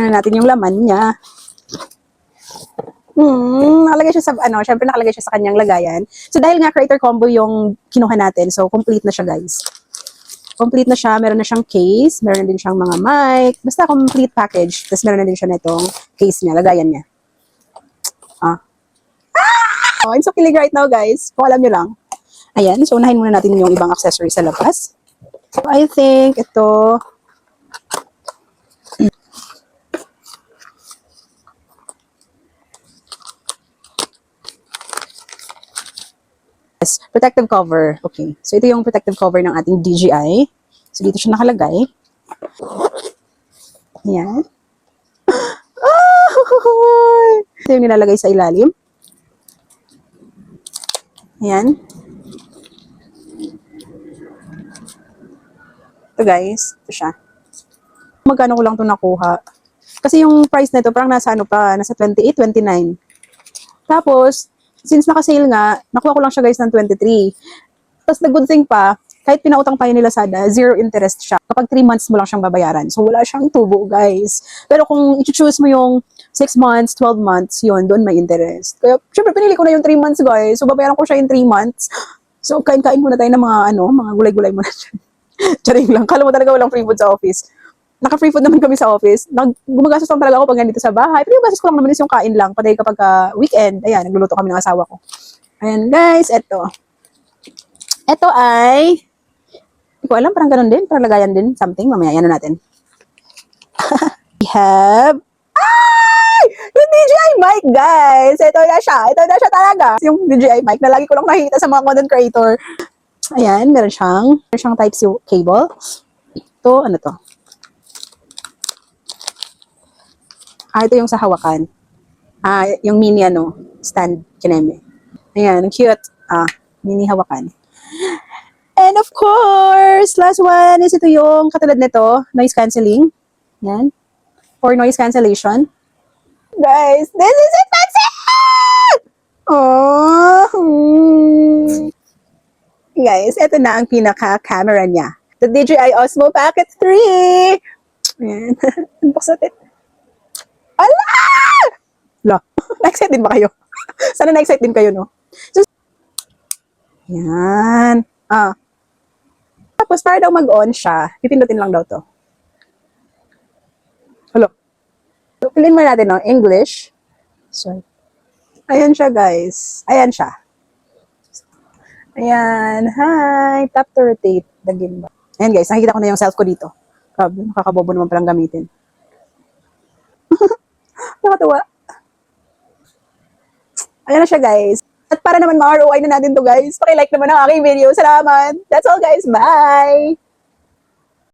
na natin yung laman niya. Nakalagay siya sa, syempre nakalagay siya sa kanyang lagayan. So, dahil nga creator combo yung kinuha natin, so complete na siya, guys. Complete na siya. Meron na siyang case. Meron na din siyang mga mic. Basta complete package. Tapos meron na din siya nitong case niya, lagayan niya. Oh, I'm so kilig right now, guys. Kung alam nyo lang. Ayan. So, unahin muna natin yung ibang accessory sa labas. So, I think ito... protective cover. Okay. So, ito yung protective cover ng ating DJI. So, dito siya nakalagay. Ayan. Ito yung nilalagay sa ilalim. Ayan. Ito, guys. Ito siya. Magkano ko lang ito nakuha. Kasi yung price na ito, parang nasa nasa 28, 29. Tapos, since naka-sale nga, nakuha ko lang siya, guys, ng 23. Tapos, the good thing pa, kahit pinautang pa yun ni Lazada, 0 interest siya. Kapag 3 months mo lang siyang babayaran. So, wala siyang tubo, guys. Pero kung i-choose mo yung 6 months, 12 months, yun, doon may interest. Kaya, syempre, pinili ko na yung 3 months, guys. So, babayaran ko siya in 3 months. So, kain-kain muna tayo ng mga gulay-gulay muna dyan. Charing lang. Kala mo talaga walang free food sa office. Naka-free food naman kami sa office. Gumagastos lang talaga ako pag nandito sa bahay. Pero yung gastos ko lang naman is yung kain lang. Patay kapag weekend. Ayan, nagluluto kami ng asawa ko. Ayan, guys, eto. Eto ay, hindi ko alam, parang ganun din. Parang lagayan din, something. Mamaya, yan na natin. We have, yung DJI mic, guys. Ito na siya. Ito na siya talaga. Yung DJI mic na lagi ko lang nakikita sa mga content creator. Ayan, meron siyang Type-C cable. Ito, ano to? Ito yung sa hawakan. Yung mini stand, kineme. Ayan, cute. Mini hawakan. And of course, last one is ito yung katulad nito, noise cancelling. Ayan. For noise cancellation. Guys, this is it! That's it! Oh! Guys, ito na ang pinaka-camera niya. The DJI Osmo Pocket 3! Ayan. Unbox natin. Ala! La, na-excite din ba kayo? Sana na-excite din kayo, no? So, yan. Tapos, para daw mag-on siya, pipindutin lang daw to. Hello. So, piliin mo natin, no? English. Sorry. Ayan siya, guys. Ayan siya. Ayan. Hi. Tap to rotate the gimbal. Ayan, guys. Nakikita ko na yung self ko dito. Grabe, nakakabobo naman palang gamitin. Nakatawa. Ayan na siya, guys. At para naman ma-ROI na natin to, guys, paki-like naman ang aking video. Salamat. That's all, guys. Bye!